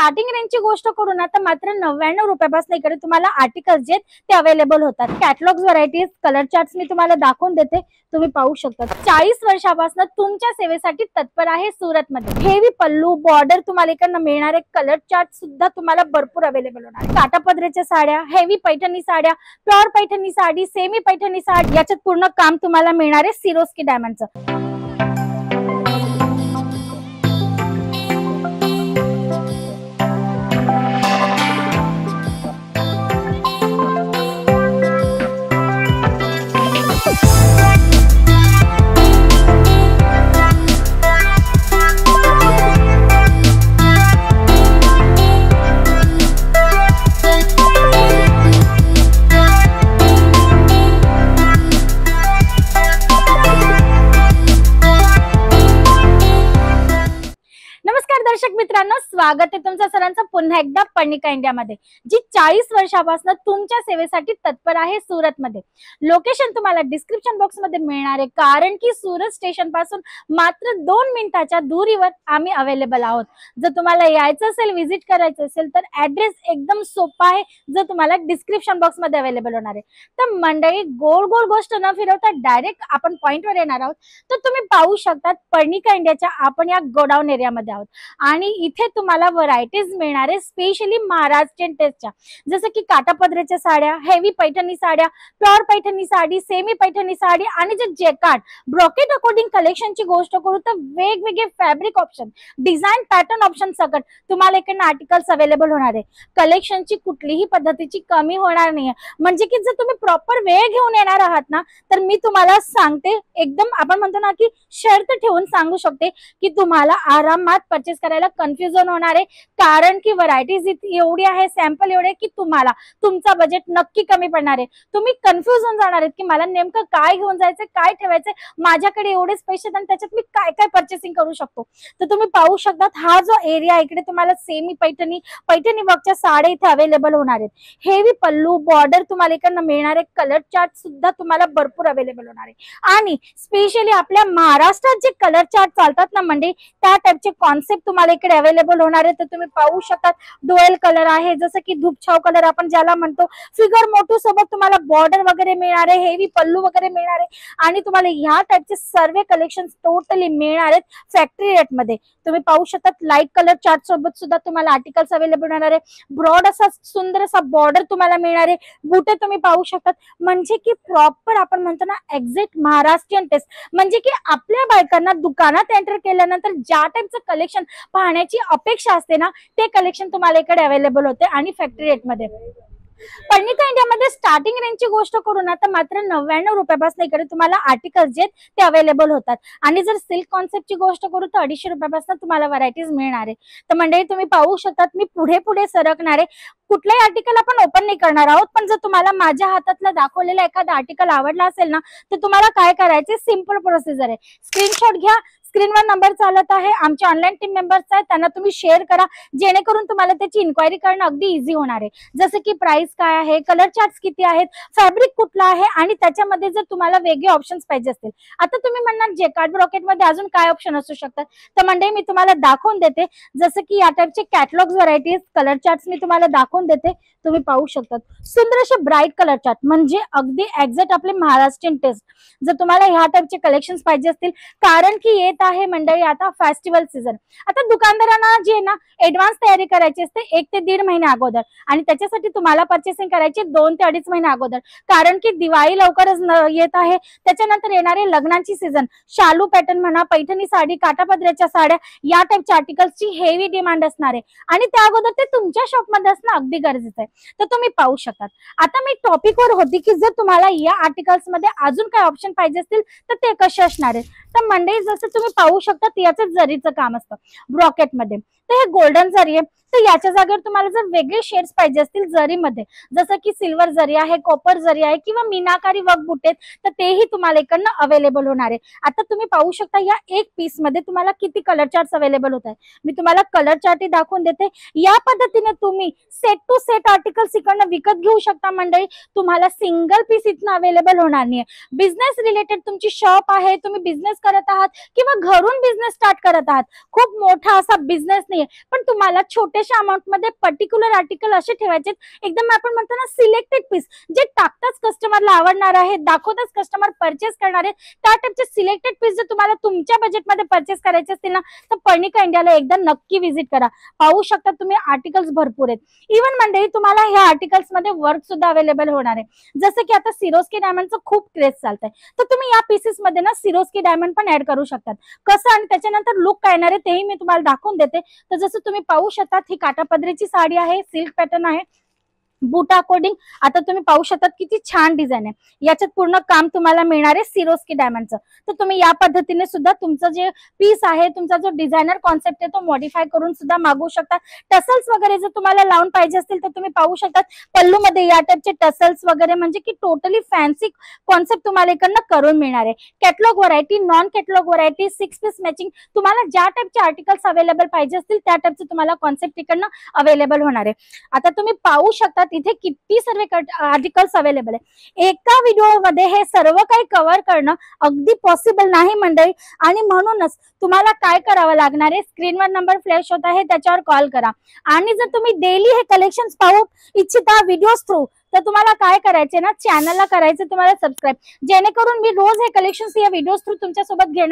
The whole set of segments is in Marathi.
स्टार्टिंग रेंजची गोष्ट करू ना तर मात्र 99 रुपयापासून इकडे तुम्हाला आर्टिकल्स जे ते अवेलेबल होतात। कॅटलॉग्स, व्हरायटीज, कलर चार्ट्स मी तुम्हाला दाखवून देते, तुम्ही पाहू शकता। 40 वर्षापासून तुमच्या सेवेसाठी तत्पर आहे सुरत मध्ये। हेवी पल्लू, बॉर्डर तुम्हाला इकडनं मिळणारे कलर चार्ट सुद्धा तुम्हाला भरपूर अवेलेबल होणार। काठापदराच्या साड्या, हेवी पैठणी साड्या, प्युअर पैठणी साडी, सेमी पैठणी साडी, याच्यात पूर्ण काम तुम्हाला मिळणार आहे सिरोस्की डायमंडचं। दर्शक मित्रांनो, स्वागत आहे तुमच्या सर्वांचं पुन्हा एकदा पर्णिका इंडियामध्ये, जी 40 वर्षापासून तुमच्या सेवेसाठी तत्पर आहे सुरत मध्ये। लोकेशन तुम्हाला डिस्क्रिप्शन बॉक्स मध्ये मिळणार आहे, कारण की सुरत स्टेशन पासून मात्र 2 मिनिटाच्या दूरीवर आम्ही अवेलेबल आहोत। जर तुम्हाला यायचं असेल, व्हिजिट करायचं असेल तर ऍड्रेस एकदम सोपा आहे, जो तुम्हाला डिस्क्रिप्शन बॉक्स मध्ये अवेलेबल होणार आहे। तर मंडळी, गोल गोल गोष्ट न फिरवता डायरेक्ट आपण पॉइंटवर येणार आहोत। तर तुम्ही पाहू शकता पर्णिका इंडियाच्या आपण या गोडाऊन एरियामध्ये आहोत आणि इथे तुम्हाला व्हरायटीज मिळणार आहे, स्पेशली महाराष्ट्रीयन टेस्टच्या, जसं की काठापदराच्या साड्या, हेवी पैठणी साड्या, प्युअर पैठणी साडी, सेमी पैठणी साडी आणि जे जेकार्ड ब्रोकेट अकॉर्डिंग कलेक्शनची गोष्ट करू तर वेगवेगळे fabric option, design pattern option सकट तुम्हाला इकडे आर्टिकल्स अवेलेबल होणार आहे। कलेक्शनची कुठलीही पद्धतीची कमी होणार नाहीये, म्हणजे की जर तुम्ही प्रॉपर वेळ घेऊन येणार आहात ना तर मी तुम्हाला सांगते, एकदम आपण म्हणतो ना की शर्त ठेवून सांगू शकते की तुम्हाला आरामात परचेस करायला कन्फ्युजन होणार आहे, कारण की व्हरायटीज एवढी आहे, सॅम्पल एवढे की तुम्हाला तुमचा बजेट नक्की कमी पडणार आहे। तुम्ही कन्फ्युज होऊन जाणार आहेत की मला नेमकं काय घेऊन जायचं, काय ठेवायचं, माझ्याकडे एवढेच पैसे आणि त्याच्यात मी काय काय परचेसिंग करू शकतो। तर तुम्ही पाहू शकता हा जो एरिया इकडे तुम्हाला सेमी पैठणी वर्कच्या साड्या इथे अवेलेबल होणार आहेत। हेवी पल्लू, बॉर्डर तुम्हाला इकडनं मिळणारे कलर चार्ट सुद्धा तुम्हाला भरपूर अवेलेबल होणार आहे आणि स्पेशली आपल्या महाराष्ट्रात जे कलर चार्ट चालतात ना म्हणजे त्या टाइपचे कॉन्सेप्ट तुम्हाला इकडे अवेलेबल होणार आहे। तर तुम्ही पाहू शकता डुएल कलर आहे, जसं की धूपछाव कलर आपण ज्याला म्हणतो, फिगर मोटू सोबत तुम्हाला बॉर्डर वगैरे मिळणार आहे, हेवी पल्लू वगैरे मिळणार आहे आणि तुम्हाला ह्या टाइपचे सर्व कलेक्शन टोटली मिळणार आहेत फॅक्टरी रेट मध्ये। तुम्ही पाहू शकता लाईट कलर चार्ट सोबत सुद्धा तुम्हाला आर्टिकल्स अवेलेबल होणार आहे। ब्रॉड असा सुंदर असा बॉर्डर तुम्हाला मिळणार आहे, बुटे तुम्ही पाहू शकता, म्हणजे की प्रॉपर आपण म्हणतो ना एक्झॅक्ट महाराष्ट्रीयन टेस्ट, म्हणजे की आपल्या बायकांना दुकानात एंटर केल्यानंतर ज्या टाइपचं कलेक्शन पाहण्याची अपेक्षा असते ना ते कलेक्शन तुम्हाला इकडे अवेलेबल होते आणि फॅक्टरी रेट मध्ये। पर्णिका इंडियामध्ये स्टार्टिंग रेंजची गोष्ट करू ना तर मात्र 99 रुपयापासून इकडे तुम्हाला आर्टिकल्स जे ते अवेलेबल होतात आणि जर सिल्क कॉन्सेप्टची गोष्ट करू तर 250 रुपयापासून तुम्हाला व्हरायटीज मिळणार आहे। तर मंडळी तुम्ही पाहू शकतात मी पुढे पुढे सरकणार आहे, कुठलाही आर्टिकल आपण ओपन नाही करणार आहोत, पण जर तुम्हाला माझ्या हातातला दाखवलेला एखादा आर्टिकल आवडला असेल ना तर तुम्हाला काय करायचे, सिंपल प्रोसिजर आहे, स्क्रीनशॉट घ्या, स्क्रीनवर नंबर चालत आहे, आमचे ऑनलाईन टीम मेंबर्स आहेत, त्यांना तुम्ही शेअर करा, जेणेकरून तुम्हाला त्याची इन्क्वायरी करणं अगदी इझी होणार आहे। जसं की प्राइस काय आहे, कलर चार्ट्स किती आहेत, फॅब्रिक कुठला आहे आणि त्याच्यामध्ये जर तुम्हाला वेगळे ऑप्शन्स पाहिजे असतील, आता तुम्ही म्हणणार जेकार्ड ब्रॉकेट मध्ये अजून काय ऑप्शन असू शकतात, तर म्हणजे मी तुम्हाला दाखवून देते। जसं की या टाइपचे कॅटलॉग्स, व्हरायटीज, कलर चार्ट्स मी तुम्हाला दाखवून देते, तुम्ही पाहू शकता सुंदर असे ब्राईट कलर चार्ट, म्हणजे अगदी एक्झॅक्ट आपले महाराष्ट्रीयन टेस्ट। जर तुम्हाला ह्या टाइपचे कलेक्शन्स पाहिजे असतील, कारण की येत आहे मंडळी आता फेस्टिवल सीझन, आता दुकानदारांना जी आहे ना ऍडव्हान्स तयारी करायची असते 1 ते 1.5 महिने अगोदर आणि त्याच्यासाठी तुम्हाला परचेसिंग करायची 2 ते 2.5 महिने अगोदर, कारण की दिवाळी लवकरच येत आहे, त्याच्यानंतर येणारे लग्नाची सीझन, शालू पॅटर्न म्हणा, पैठणी साडी, काठापदराच्या साड्या, या टाइपच्या आर्टिकल्सची हेवी डिमांड असणार आहे आणि त्या अगोदर ते तुमच्या शॉपमध्ये असणं अगदी गरजेचं आहे। तर तुम्ही पाहू शकता आता मी टॉपिकवर होती की जर तुम्हाला या आर्टिकल्स मध्ये अजून काय ऑप्शन पाहिजे असतील तर ते कसे असणार आहेत। तर मंडळी जसं तुम्ही पाहू शकता याचं जरीचं काम असतं ब्रॉकेट मध्ये, तर हे गोल्डन जरी आहे, तर याच्या जागेवर तुम्हाला जर वेगळे शेड्स पाहिजे असतील जरीमध्ये, जसं की सिल्वर जरी आहे, कॉपर जरी आहे किंवा मीनाकारी वर्क बुट्टे, तर तेही तुम्हाला इकडनं अवेलेबल होणार आहे। आता तुम्ही पाहू शकता या एक पीस मध्ये तुम्हाला किती कलर चार्ट्स अवेलेबल होत आहे, मी तुम्हाला कलर चार्ट दाखवून देते। या पद्धतीने तुम्ही सेट टू सेट आर्टिकल्स इकडनं विकत घेऊ शकता मंडळी, तुम्हाला सिंगल पीस इथनं अवेलेबल होणार नाही। बिझनेस रिलेटेड तुमची शॉप आहे, तुम्ही बिझनेस करत आहात किंवा घरून बिझनेस स्टार्ट करत आहात, खूप मोठा असा बिझनेस नाहीये, पण तुम्हाला छोट्याशा अमाउंट मध्ये पर्टिक्युलर आर्टिकल असे ठेवायचे एकदम आपण म्हणतो ना सिलेक्टेड पीस, जे टाकताच कस्टमरला आवडणार आहे, दाखवताच कस्टमर परचेस करणार आहे, त्या टाइपचे सिलेक्टेड पीस जर तुम्हाला तुमच्या बजेटमध्ये परचेस करायचे असतील ना, तर पर्णिका इंडियाला एकदा नक्की व्हिजिट करा. पाहू शकता तुम्ही आर्टिकल्स भरपूर आहेत. इव्हन मंडळी तुम्हाला ह्या आर्टिकल्स मध्ये वर्क सुद्धा अवेलेबल होणार आहे. जसं की आता सिरोस्की डायमंडचं खूप क्रेज चालतंय, तर तुम्ही या पीसेस मध्ये ना सिरोस्की डायमंड पण ऍड करू शकतात. कसं आणि त्याच्यानंतर लुक काय येणार आहे तेही मी तुम्हाला दाखवून देते. तर जसं तुम्ही पाहू शकता ही काठापदरीची साडी आहे, सिल्क पॅटर्न आहे, बूट अकॉर्डिंग. आता तुम्ही पाहू शकता किती छान डिझाईन आहे. याच्यात पूर्ण काम तुम्हाला मिळणार आहे सिरोस्की डायमंडचं. तर तुम्ही या पद्धतीने सुद्धा तुमचं जे पीस आहे, तुमचा जो डिझायनर कॉन्सेप्ट आहे तो मॉडिफाय करून सुद्धा मागवू शकता. टसल्स वगैरे जर तुम्हाला लावून पाहिजे असतील तर तुम्ही पाहू शकता पल्लू मध्ये या टाइपचे टसल्स वगैरे, म्हणजे की टोटली फॅन्सी कॉन्सेप्ट तुम्हाला इकडनं करून मिळणार आहे. Catalogue variety, non catalogue variety, 6 piece matching, तुम्हाला ज्या टाइपचे आर्टिकल्स अवेलेबल पाहिजे असतील त्या टाइपचे तुम्हाला कॉन्सेप्ट इकडनं अवेलेबल होणार आहे. आता तुम्ही पाहू शकता इथे किती सर्व आर्टिकल्स अवेलेबल आहे. एका व्हिडिओमध्ये हे सर्व काही कव्हर करणं अगदी पॉसिबल नाही मंडळी, आणि म्हणूनच तुम्हाला काय करावं लागणार आहे, स्क्रीनवर नंबर फ्लॅश होत आहे त्याच्यावर कॉल करा. आणि जर तुम्ही डेली हे कलेक्शन्स पाहू इच्छिता व्हिडिओज थ्रू, तर तुम्हाला काय करायचे ना, चॅनलला करायचं तुम्हाला सबस्क्राईब, जेणेकरून मी रोज हे कलेक्शन्स या व्हिडिओज थ्रू तुमच्यासोबत घेऊन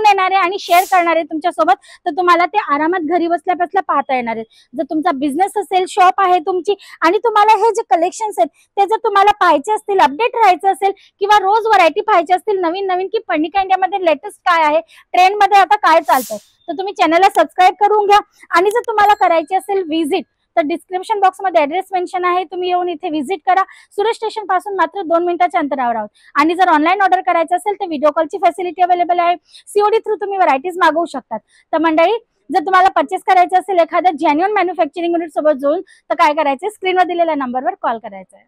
येणार आहे आणि शेअर करणार आहे तुमच्यासोबत. तर तुम्हाला ते आरामात घरी बसल्या बसल्या पाहता येणार आहे. जर तुमचा बिझनेस असेल, शॉप आहे तुमची, आणि तुम्हाला हे जे कलेक्शन्स आहेत ते जर तुम्हाला पाहायचे असतील, अपडेट राहायचं असेल, किंवा रोज व्हरायटी पाहायची असतील नवीन नवीन, की पर्णिका इंडियामध्ये लेटेस्ट काय आहे, ट्रेंड मध्ये आता काय चालतंय, तर तुम्ही चॅनलला सबस्क्राईब करून घ्या. आणि जर तुम्हाला करायची असेल व्हिजिट, तर डिस्क्रिप्शन बॉक्स मध्ये ऍड्रेस मेन्शन आहे, तुम्ही येऊन इथे व्हिजिट करा. सुरेश स्टेशन पासून मात्र 2 मिनिटाच्या अंतरावर आहोत. आणि जर ऑनलाईन ऑर्डर करायचं असेल तर व्हिडिओ कॉलची फॅसिलिटी अवेलेबल आहे. सीओडी थ्रू तुम्ही व्हरायटीज मागवू शकतात. तर मंडळी, जर तुम्हाला परचेस करायचं असेल एखाद्या जेन्युइन मॅन्युफॅक्चरिंग युनिट सोबत जोडून, तर काय करायचं, स्क्रीनवर दिलेल्या नंबरवर कॉल करायचा आहे.